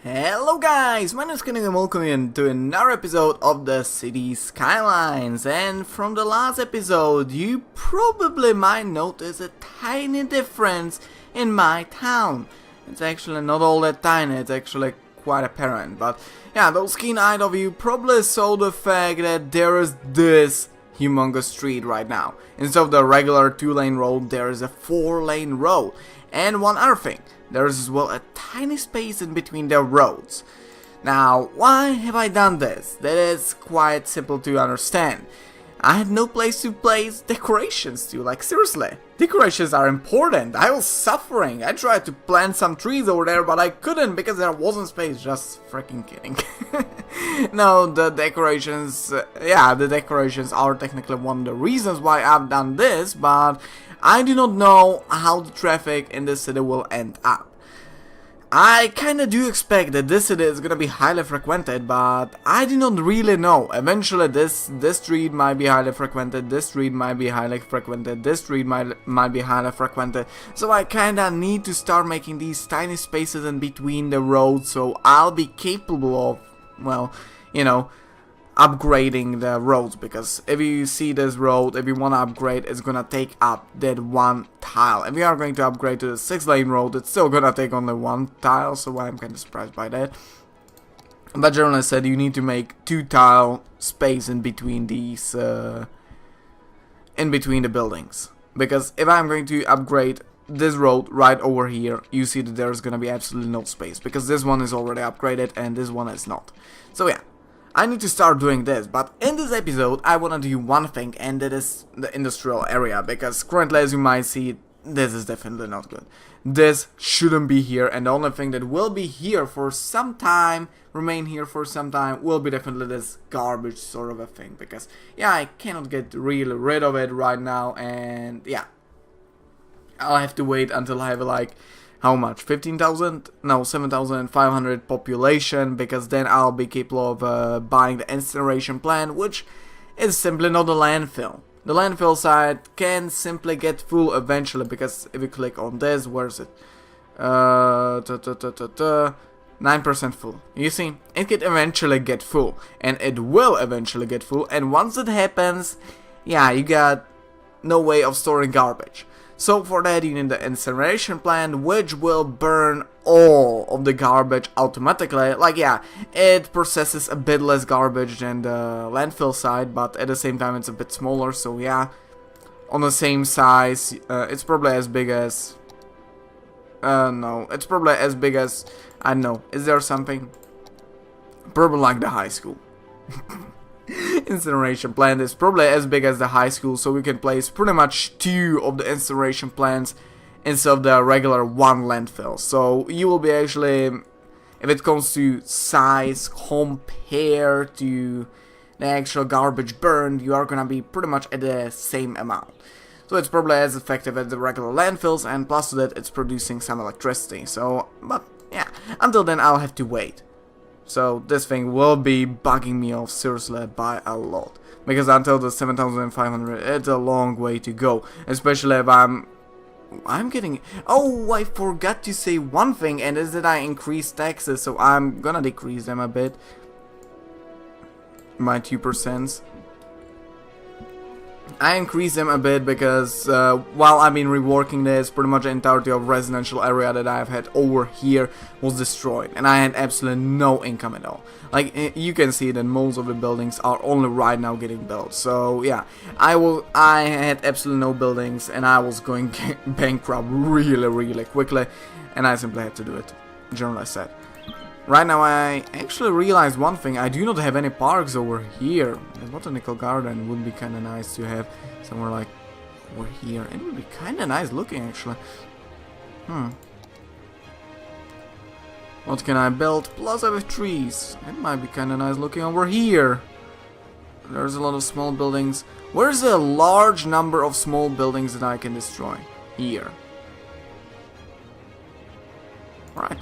Hello guys, my name is Kenny and welcome you to another episode of the city Skylines. And from the last episode you probably might notice a tiny difference in my town. It's actually not all that tiny, it's actually quite apparent. But yeah, those keen-eyed of you probably saw the fact that there is this humongous street right now. Instead of the regular 2-lane road, there is a 4-lane road. And one other thing, there is as well a tiny space in between the roads. Now, why have I done this? That is quite simple to understand. I had no place to place decorations to, like seriously. Decorations are important. I was suffering. I tried to plant some trees over there, but I couldn't because there wasn't space. Just freaking kidding. No, the decorations, the decorations are technically one of the reasons why I've done this, but I do not know how the traffic in this city will end up. I kinda do expect that this city is gonna be highly frequented, but I do not really know. Eventually this street might be highly frequented, this street might be highly frequented, this street might be highly frequented. So I kinda need to start making these tiny spaces in between the roads so I'll be capable of, well, you know, upgrading the roads, because if you see this road, if you want to upgrade, it's gonna take up that one tile. If you are going to upgrade to the 6-lane road, it's still gonna take only one tile, so I'm kind of surprised by that. But generally said, you need to make 2-tile space in between these, in between the buildings. Because if I'm going to upgrade this road right over here, you see that there's gonna be absolutely no space, because this one is already upgraded and this one is not. So yeah, I need to start doing this, but in this episode I wanna do one thing, and that is the industrial area, because currently, as you might see, this is definitely not good. This shouldn't be here, and the only thing that will be here for some time, remain here for some time, will be definitely this garbage sort of a thing, because yeah, I cannot get really rid of it right now, and yeah, I'll have to wait until I have like, how much? 15,000? No, 7,500 population, because then I'll be capable of buying the incineration plant, which is simply not a landfill. The landfill side can simply get full eventually, because if you click on this, where is it? 9% full. You see, it can eventually get full, and it will eventually get full, and once it happens, yeah, you got no way of storing garbage. So for that you need the incineration plant, which will burn all of the garbage automatically. Like yeah, it processes a bit less garbage than the landfill side, but at the same time it's a bit smaller, so yeah, on the same size, it's probably as big as, no, it's probably as big as, I don't know, is there something? Probably like the high school. Incineration plant is probably as big as the high school, so we can place pretty much 2 of the incineration plants instead of the regular 1 landfill. So you will be actually, if it comes to size compared to the actual garbage burned, you are gonna be pretty much at the same amount. So it's probably as effective as the regular landfills, and plus to that it's producing some electricity. So, but yeah, until then I'll have to wait. So this thing will be bugging me off seriously by a lot, because until the 7,500 it's a long way to go, especially if I'm getting, oh, I forgot to say one thing, and is that I increased taxes, so I'm gonna decrease them a bit, my 2%. I increased them a bit because while I've been reworking this, pretty much the entirety of residential area that I've had over here was destroyed, and I had absolutely no income at all. Like you can see that most of the buildings are only right now getting built. So yeah, I had absolutely no buildings, and I was going bankrupt really quickly, and I simply had to do it. Generally said. Right now I actually realized one thing, I do not have any parks over here. The botanical garden would be kinda nice to have somewhere like over here. It would be kinda nice looking actually. What can I build? Plus I have trees. It might be kinda nice looking over here. There's a lot of small buildings. Where's a large number of small buildings that I can destroy? Here. Right.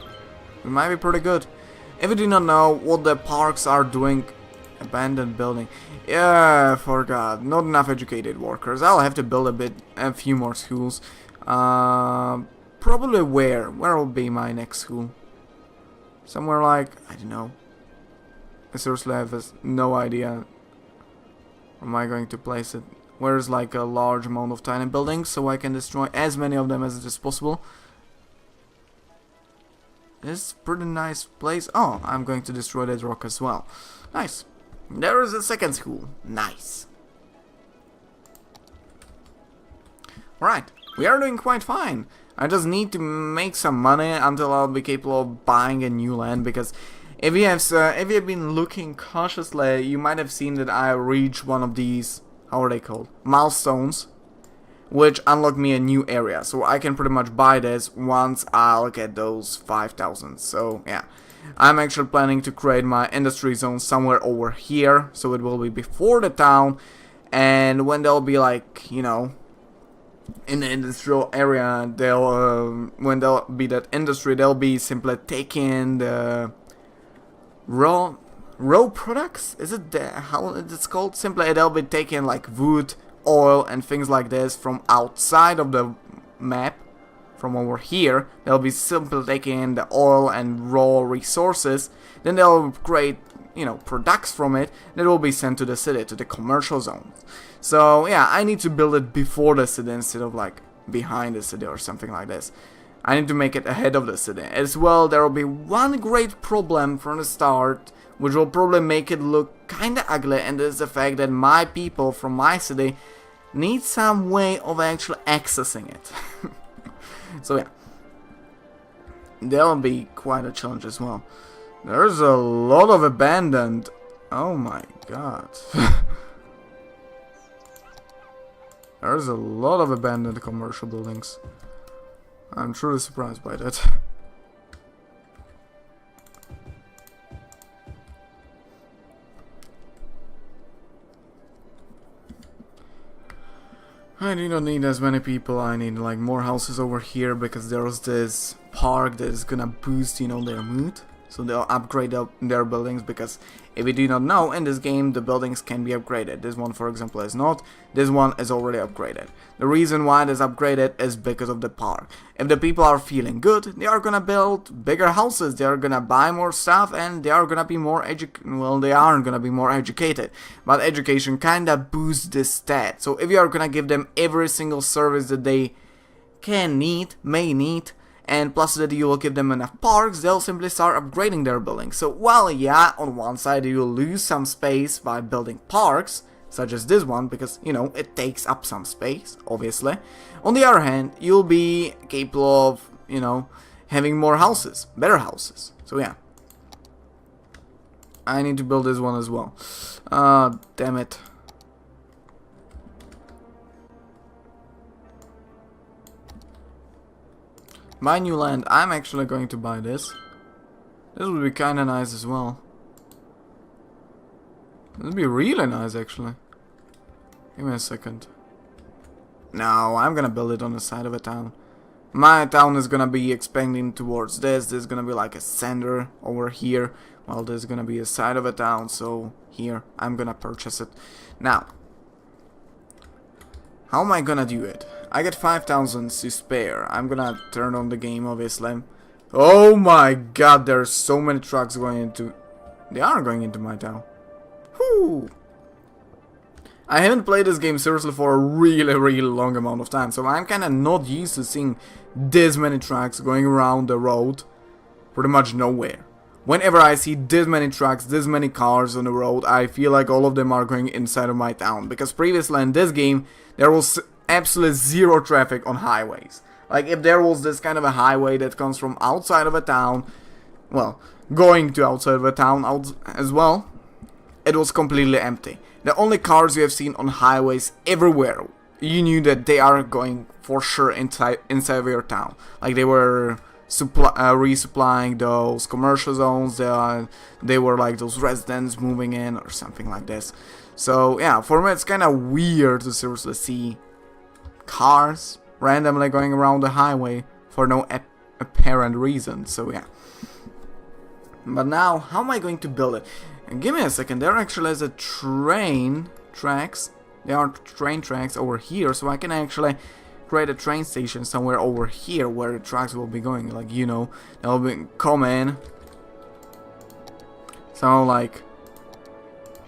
It might be pretty good. If you do not know what the parks are doing, abandoned building. Yeah, I forgot. Not enough educated workers. I'll have to build a few more schools. Probably where? Where will be my next school? Somewhere like, I don't know. I seriously have no idea where am I going to place it. Where's like a large amount of tiny buildings so I can destroy as many of them as it is possible. This is a pretty nice place. Oh, I'm going to destroy that rock as well. Nice. There is a second school. Nice. Right, we are doing quite fine. I just need to make some money until I'll be capable of buying a new land, because if you have been looking cautiously, you might have seen that I reached one of these, how are they called? Milestones, which unlock me a new area. So I can pretty much buy this once I'll get those 5,000. So yeah, I'm actually planning to create my industry zone somewhere over here, so it will be before the town, and when there'll be like, you know, in the industrial area, they'll when there'll be that industry, they'll be simply taking the raw products. Is it how it's called? Simply, they'll be taking like wood, oil, and things like this from outside of the map, from over here. They'll be simply taking the oil and raw resources. Then they'll create, you know, products from it that will be sent to the city, to the commercial zones. So yeah, I need to build it before the city instead of like behind the city or something like this. I need to make it ahead of the city. As well, there will be one great problem from the start, which will probably make it look kinda ugly, and is the fact that my people from my city need some way of actually accessing it. So yeah, that'll be quite a challenge as well. There's a lot of abandoned. Oh my god. There's a lot of abandoned commercial buildings. I'm truly surprised by that. I do not need as many people. I need like more houses over here, because there's this park that is gonna boost, you know, their mood. So they'll upgrade their buildings, because if you do not know, in this game the buildings can be upgraded. This one, for example, is not. This one is already upgraded. The reason why it is upgraded is because of the park. If the people are feeling good, they are gonna build bigger houses, they are gonna buy more stuff, and they are gonna be more they aren't gonna be more educated. But education kinda boosts this stat. So if you are gonna give them every single service that they may need, and plus that you will give them enough parks, they'll simply start upgrading their buildings. So while yeah, on one side you will lose some space by building parks, such as this one, because, you know, it takes up some space, obviously. On the other hand, you'll be capable of, you know, having more houses, better houses. So yeah, I need to build this one as well. Damn it. Buy new land. I'm actually going to buy this. This would be kinda nice as well. This would be really nice, actually. Give me a second. No, I'm gonna build it on the side of a town. My town is gonna be expanding towards this. There's gonna be like a center over here, while there's gonna be a side of a town. So here, I'm gonna purchase it. Now, how am I gonna do it? I get 5,000 to spare. I'm gonna turn on the game, obviously. Oh my god, there's so many trucks going into... They are going into my town. Whoo! I haven't played this game seriously for a really long amount of time, so I'm kinda not used to seeing this many trucks going around the road pretty much nowhere. Whenever I see this many trucks, this many cars on the road, I feel like all of them are going inside of my town. Because previously in this game, there was absolutely zero traffic on highways. Like, if there was this kind of a highway that comes from outside of a town, well, going to outside of a town as well, it was completely empty. The only cars you have seen on highways everywhere, you knew that they are going for sure inside of your town. Like, they were resupplying those commercial zones, they were like those residents moving in or something like this. So yeah, for me it's kind of weird to seriously see cars randomly going around the highway for no apparent reason. So yeah. But now, how am I going to build it? Give me a second. There actually is a train tracks. There are train tracks over here, so I can actually create a train station somewhere over here where the trucks will be going. Like, you know, they'll be coming So like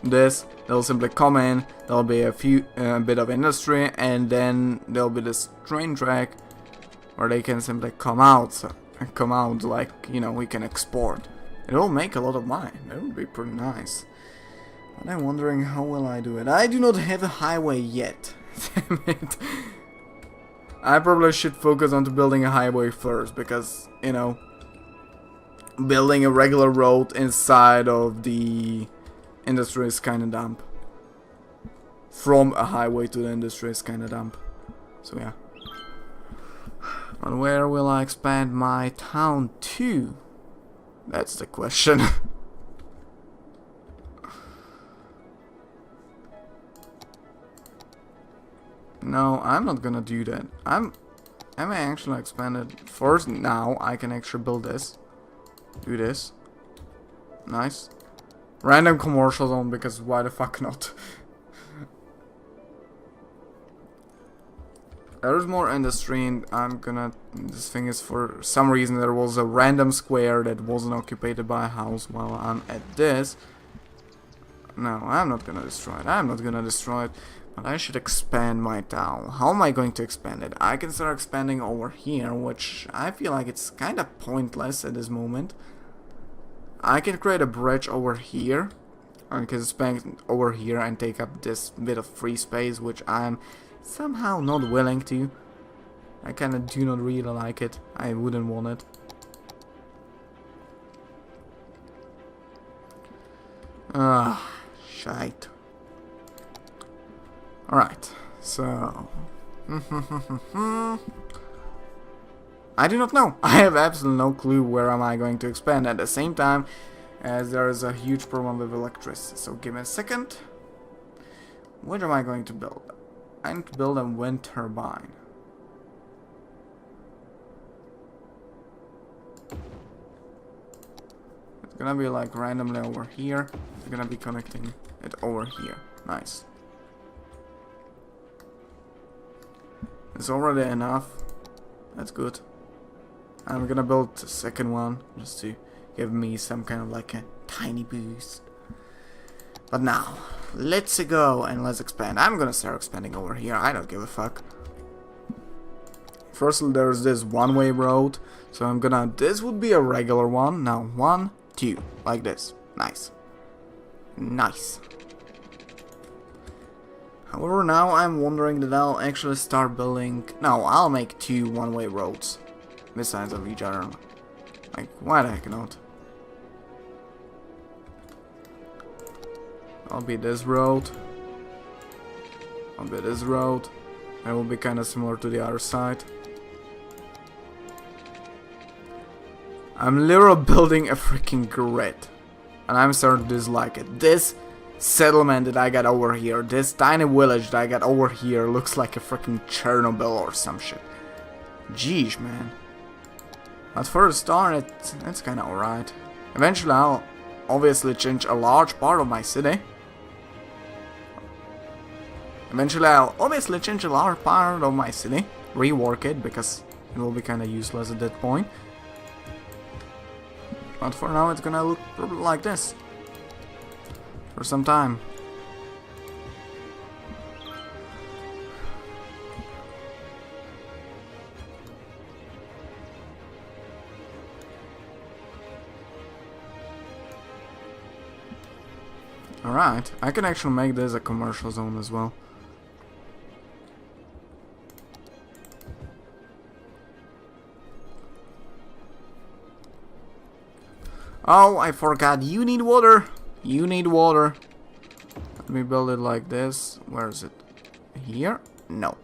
this, they'll simply come in, there'll be a bit of industry, and then there'll be this train track where they can simply come out like, you know, we can export. It will make a lot of money. That would be pretty nice. But I'm wondering how will I do it. I do not have a highway yet. Damn it. I probably should focus on building a highway first, because, you know, building a regular road inside of the industry is kinda dumb. From a highway to the industry is kinda dumb. So yeah. But where will I expand my town to? That's the question. No, I'm not gonna do that. I may actually expand it first. Now I can actually build this. Do this. Nice. Random commercial zone, because why the fuck not? There's more industry, and I'm gonna... This thing is, for some reason there was a random square that wasn't occupied by a house while I'm at this. No, I'm not gonna destroy it. I'm not gonna destroy it. But I should expand my town. How am I going to expand it? I can start expanding over here, which I feel like it's kinda pointless at this moment. I can create a bridge over here. I can expand over here and take up this bit of free space, which I'm somehow not willing to. I kinda do not really like it. I wouldn't want it. Ah, shite. Alright, so... I do not know. I have absolutely no clue where am I going to expand at the same time as there is a huge problem with electricity. So give me a second. What am I going to build? I need to build a wind turbine. It's gonna be like randomly over here. It's gonna be connecting it over here. Nice. It's already enough. That's good. I'm gonna build the second one just to give me some kind of like a tiny boost. But now, let's go and let's expand. I'm gonna start expanding over here. I don't give a fuck. First, there's this one-way road. So I'm gonna... This would be a regular one. Now, 1, 2. Like this. Nice. Nice. However, now I'm wondering that I'll actually start building... No, I'll make 2 one-way roads. Besides of each other. Like, why the heck not? I'll be this road. I'll be this road. It will be kind of similar to the other side. I'm literally building a freaking grid. And I'm starting to dislike it. This settlement that I got over here, this tiny village that I got over here, looks like a freaking Chernobyl or some shit. Jeez, man. But for a start, it's kind of alright. Eventually, I'll obviously change a large part of my city. Rework it, because it will be kind of useless at that point. But for now, it's gonna look probably like this. For some time. Alright, I can actually make this a commercial zone as well. Oh, I forgot, you need water! You need water. Let me build it like this. Where is it? Here? No.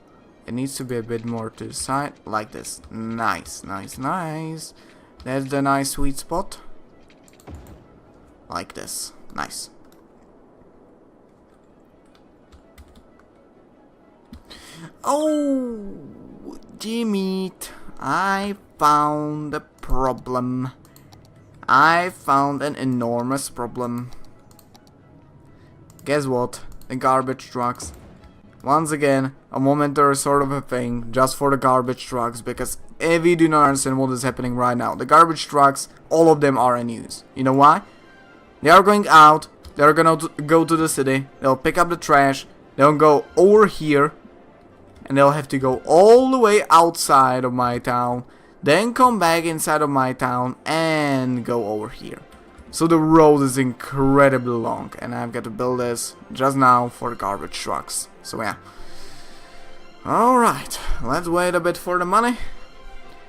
It needs to be a bit more to the side, like this. Nice, nice, nice. That's the nice sweet spot. Like this. Nice. Oh, Jimmy, I found a problem. I found an enormous problem. Guess what? The garbage trucks. Once again, a momentary sort of a thing just for the garbage trucks, because if you do not understand what is happening right now, the garbage trucks, all of them are in use. You know why? They are going out. They're gonna go to the city. They'll pick up the trash. They'll go over here. And they'll have to go all the way outside of my town. Then come back inside of my town and go over here. So the road is incredibly long. And I've got to build this just now for garbage trucks. So yeah. Alright. Let's wait a bit for the money.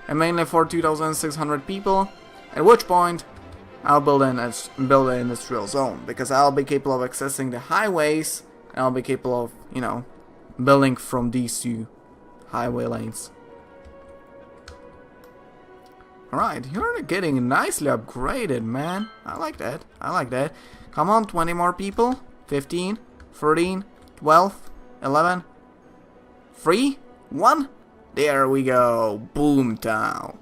And mainly for 2,600 people. At which point I'll build an industrial zone, because I'll be capable of accessing the highways, and I'll be capable of, you know, building from these two highway lanes. Alright, you're getting nicely upgraded, man. I like that. I like that. Come on, 20 more people. 15, 13, 12, 11, 3, 1. There we go. Boomtown.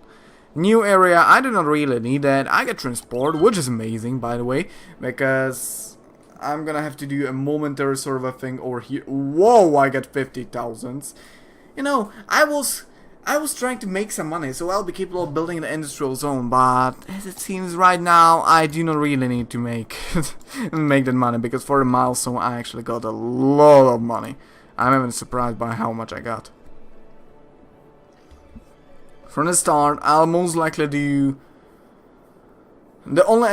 New area, I do not really need that. I get transport, which is amazing, by the way, because I'm gonna have to do a momentary sort of a thing over here. Whoa, I got 50,000. You know, I was trying to make some money, so I'll be capable of building the industrial zone, but as it seems right now, I do not really need to make that money, because for the milestone, I actually got a lot of money. I'm even surprised by how much I got. From the start, I'll most likely do the only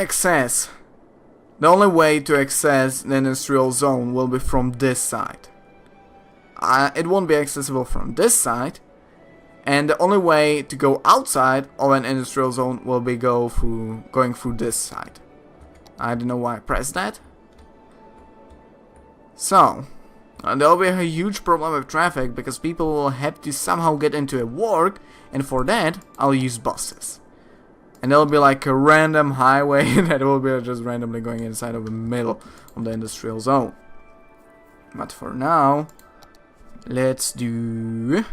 way to access the industrial zone will be from this side. It won't be accessible from this side, and the only way to go outside of an industrial zone will be going through this side. I don't know why I pressed that. So, there'll be a huge problem with traffic, because people will have to somehow get into a work, and for that, I'll use buses. And there'll be like a random highway that will be just randomly going inside of the middle of the industrial zone. But for now, let's do...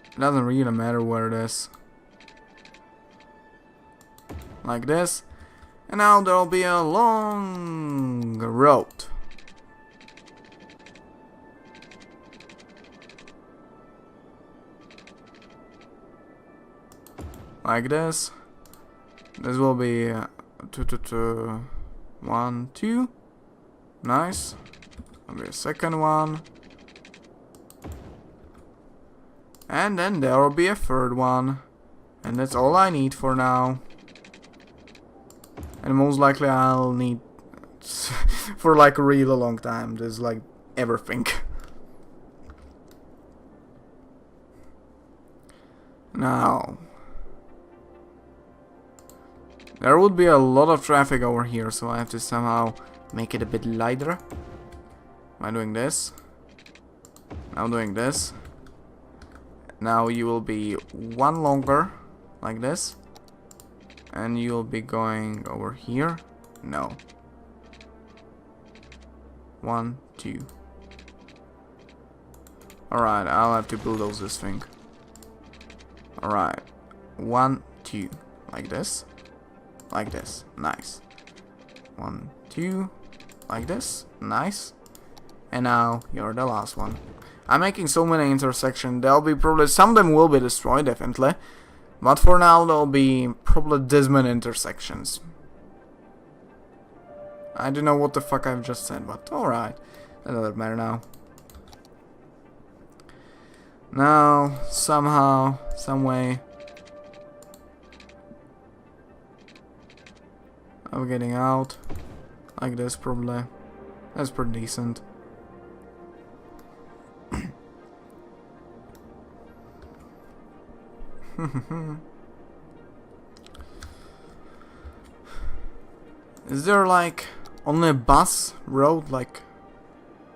It doesn't really matter where it is. Like this. And now there'll be a long road. Like this. This will be 1, 2. Nice. There'll be a second one. And then there will be a third one. And that's all I need for now. And most likely I'll need for like a really long time. This is like everything. Now, there would be a lot of traffic over here, so I have to somehow make it a bit lighter. Am I doing this? Now doing this. Now you will be one longer, like this. And you'll be going over here. No. 1, 2. Alright, I'll have to bulldoze this thing. Alright. 1, 2. Like this. Like this. Nice. 1, 2. Like this. Nice. And now you're the last one. I'm making so many intersections. There'll be probably... Some of them will be destroyed, definitely. But for now, there'll be probably this many intersections. I don't know what the fuck I've just said, but alright. That doesn't matter now. Now, somehow, some way, I'm getting out. Like this, probably. That's pretty decent. Is there like only a bus road, like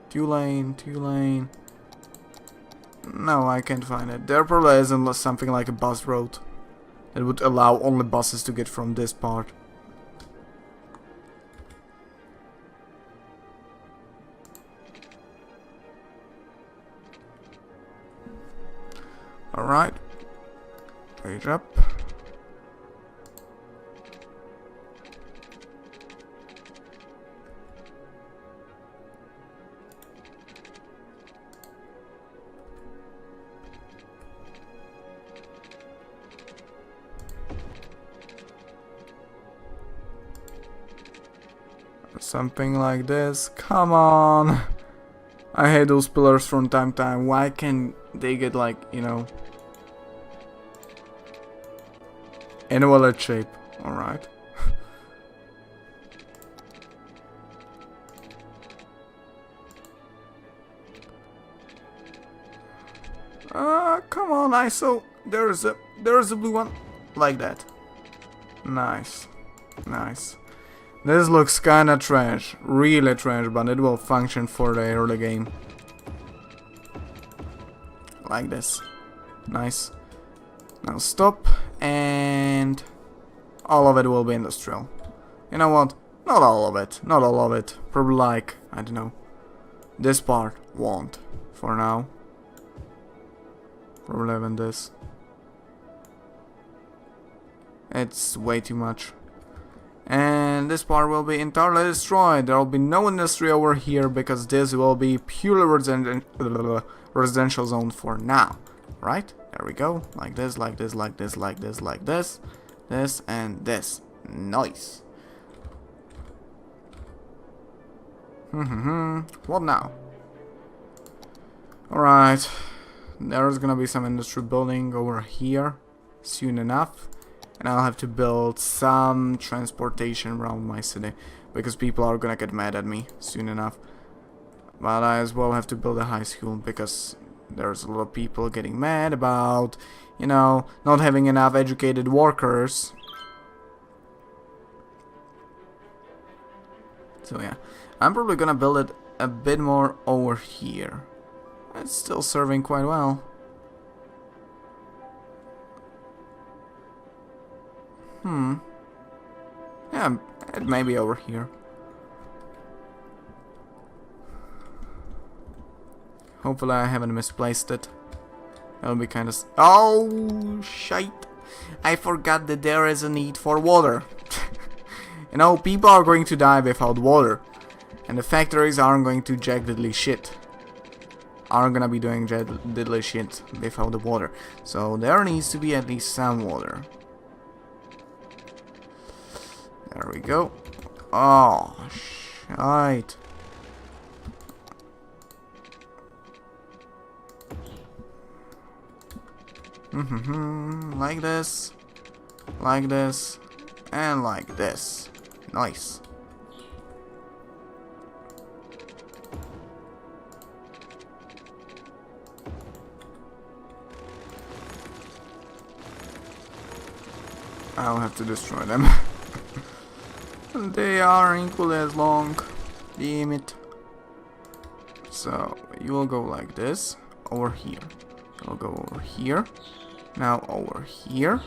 2 lane, 2 lane? No, I can't find it. There probably isn't something like a bus road that would allow only buses to get from this part. Alright. Page up. Something like this. Come on. I hate those pillars from time to time. Why can't they get like, you know, in a wallet shape? Alright. Come on, ISO. There's a blue one. Like that. Nice. Nice. This looks kinda trash. Really trash, but it will function for the early game. Like this. Nice. Now stop, and all of it will be industrial. You know what? Not all of it. Not all of it. Probably like, I don't know. This part won't. For now. Probably even this. It's way too much. And this part will be entirely destroyed. There will be no industry over here because this will be purely residential zone for now. Right? There we go. Like this, like this, like this, like this, like this. This and this. Nice. What now? Alright. There's gonna be some industry building over here soon enough. And I'll have to build some transportation around my city, because people are gonna get mad at me soon enough. But I as well have to build a high school, because there's a lot of people getting mad about, you know, not having enough educated workers. So yeah, I'm probably gonna build it a bit more over here. It's still serving quite well. Yeah, it may be over here. Hopefully I haven't misplaced it. That'll be kind of... Oh, shite. I forgot that there is a need for water. You know, people are going to die without water. And the factories aren't going to jack diddly shit. Aren't gonna be doing jack diddly shit without the water. So there needs to be at least some water. There we go. Oh, shite. Like this, and like this. Nice. I'll have to destroy them. They are equally as long. Damn it. So you will go like this over here. You'll go over here. Now over here.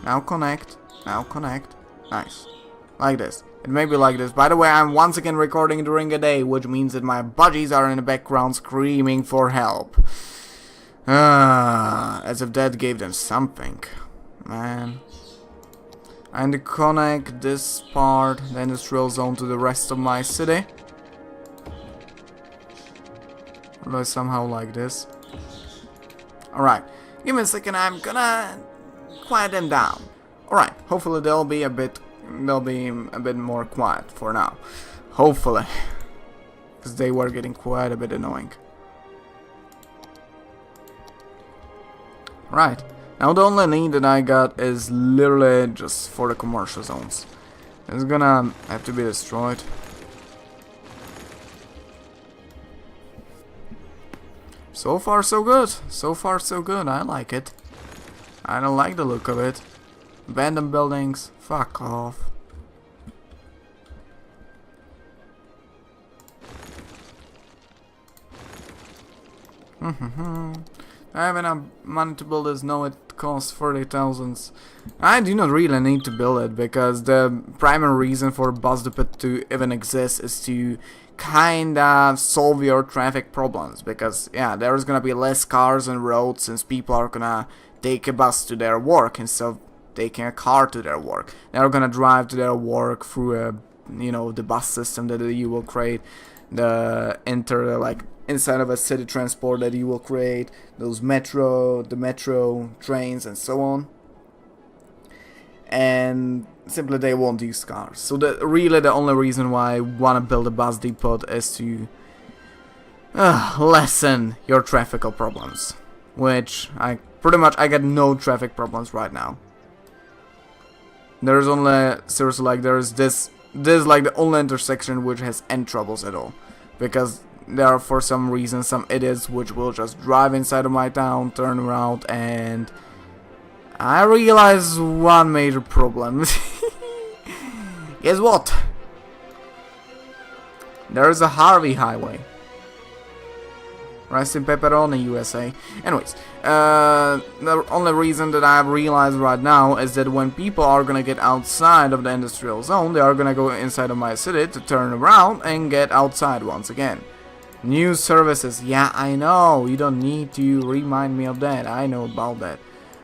Now connect. Now connect. Nice. Like this. It may be like this. By the way, I'm once again recording during the day, which means that my budgies are in the background screaming for help. As if that gave them something. Man. And connect this part, the industrial zone, to the rest of my city. Or somehow like this. Alright, give me a second, I'm gonna quiet them down. Alright, hopefully they'll be a bit more quiet for now. Hopefully. Because they were getting quite a bit annoying. Right. Now the only need that I got is literally just for the commercial zones. It's gonna have to be destroyed. So far so good. So far so good. I like it. I don't like the look of it. Abandoned buildings. Fuck off. I have enough money to build this. No, it costs 30,000. I do not really need to build it, because the primary reason for bus depot to even exist is to kinda solve your traffic problems, because yeah, there's gonna be less cars on roads since people are gonna take a bus to their work instead of taking a car to their work. They're gonna drive to their work through a, you know, the bus system that you will create, inside of a city transport that you will create, the metro trains and so on. and simply they won't use cars. So really the only reason why I want to build a bus depot is to lessen your traffic problems, which I get no traffic problems right now. There's only seriously like there's this like the only intersection which has any troubles at all, because there are for some reason some idiots which will just drive inside of my town, turn around, and I realize one major problem. Guess what? There's a Harvey Highway. Rest in pepperoni, USA. Anyways, the only reason that I've realized right now is that when people are gonna get outside of the industrial zone, they are gonna go inside of my city to turn around and get outside once again. New services, yeah, I know, you don't need to remind me of that, I know about that.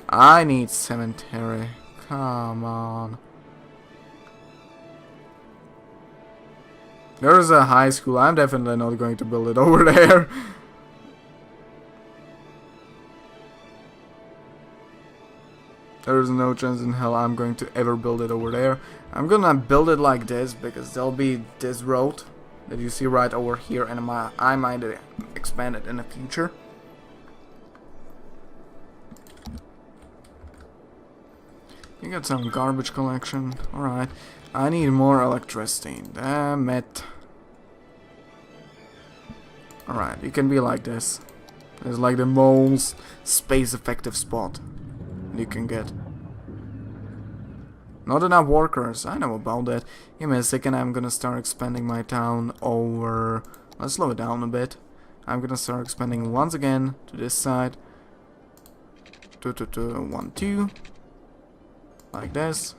I need cemetery, come on. There's a high school, I'm definitely not going to build it over there. There's no chance in hell I'm going to ever build it over there. I'm gonna build it like this because there'll be this road that you see right over here, and I might expand it in the future. You got some garbage collection. Alright. I need more electricity. Damn it. Alright, you can be like this. It's like the most space effective spot you can get. Not enough workers, I know about that. Give me a second, I'm gonna start expanding my town over... Let's slow it down a bit. I'm gonna start expanding once again to this side. 1, 2. Like this.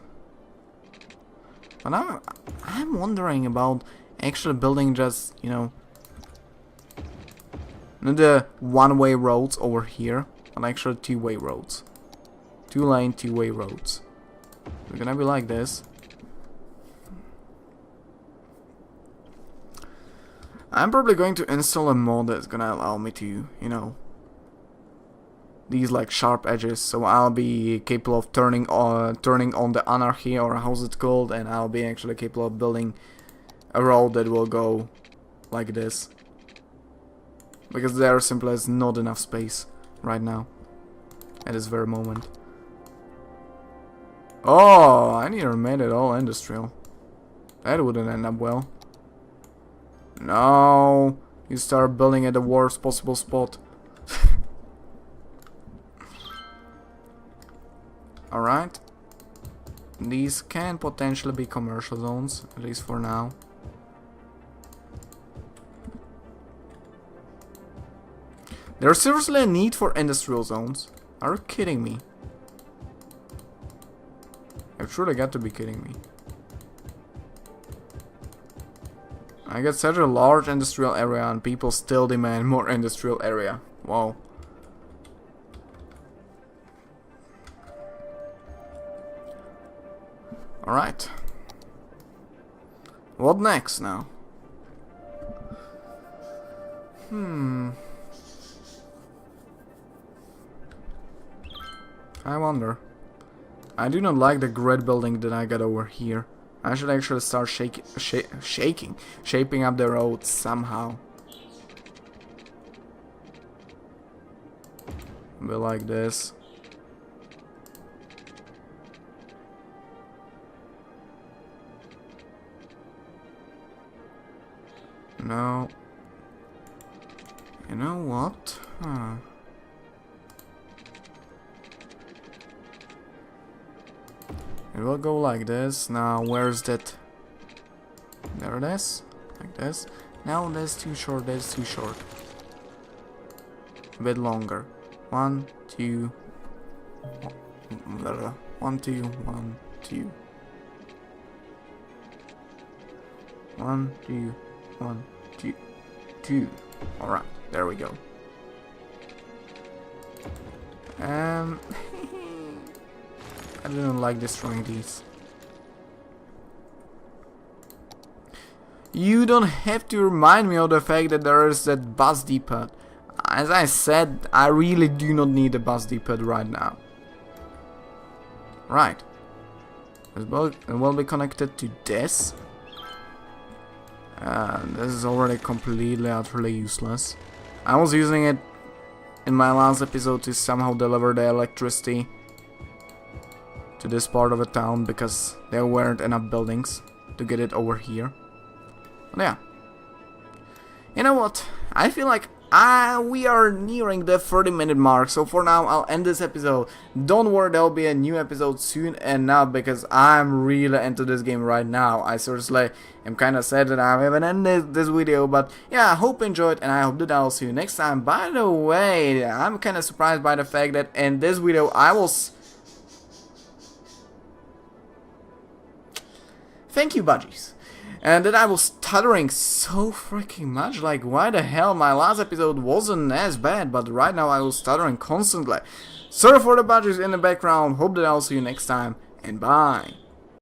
But I'm wondering about actually building just, you know, not the one-way roads over here, but actually two-way roads. 2-lane, two-way roads. We're gonna be like this. I'm probably going to install a mod that's gonna allow me to, you know, these like sharp edges, so I'll be capable of turning on the anarchy, or how's it called, and I'll be actually capable of building a road that will go like this, because there simply is not enough space right now at this very moment. Oh, I nearly made it all industrial. That wouldn't end up well. No, you start building at the worst possible spot. Alright. These can potentially be commercial zones, at least for now. There's seriously a need for industrial zones. Are you kidding me? I've truly got to be kidding me. I get such a large industrial area and people still demand more industrial area. Wow. Alright. What next now? I wonder. I do not like the grid building that I got over here. I should actually start shaping up the road somehow. Be like this. No. You know what? It will go like this. Now, where's that? There it is. Like this. Now, that's too short, that's too short. A bit longer. 1, 2. 1, 2, 1, 2. 1, 2, 1, 2, 2. Alright, there we go. I didn't like destroying these. You don't have to remind me of the fact that there is that bus depot. As I said, I really do not need a bus depot right now. Right. It will be connected to this. This is already completely, utterly useless. I was using it in my last episode to somehow deliver the electricity to this part of the town because there weren't enough buildings to get it over here. But yeah. You know what? I feel like we are nearing the 30-minute mark, so for now I'll end this episode. Don't worry, there'll be a new episode soon enough because I'm really into this game right now. I seriously am kind of sad that I haven't ended this video, but yeah, I hope you enjoyed and I hope that I'll see you next time. By the way, I'm kind of surprised by the fact that in this video I was... Thank you, budgies. And that I was stuttering so freaking much, like why the hell my last episode wasn't as bad, but right now I was stuttering constantly. Sorry for the budgies in the background, hope that I'll see you next time, and bye.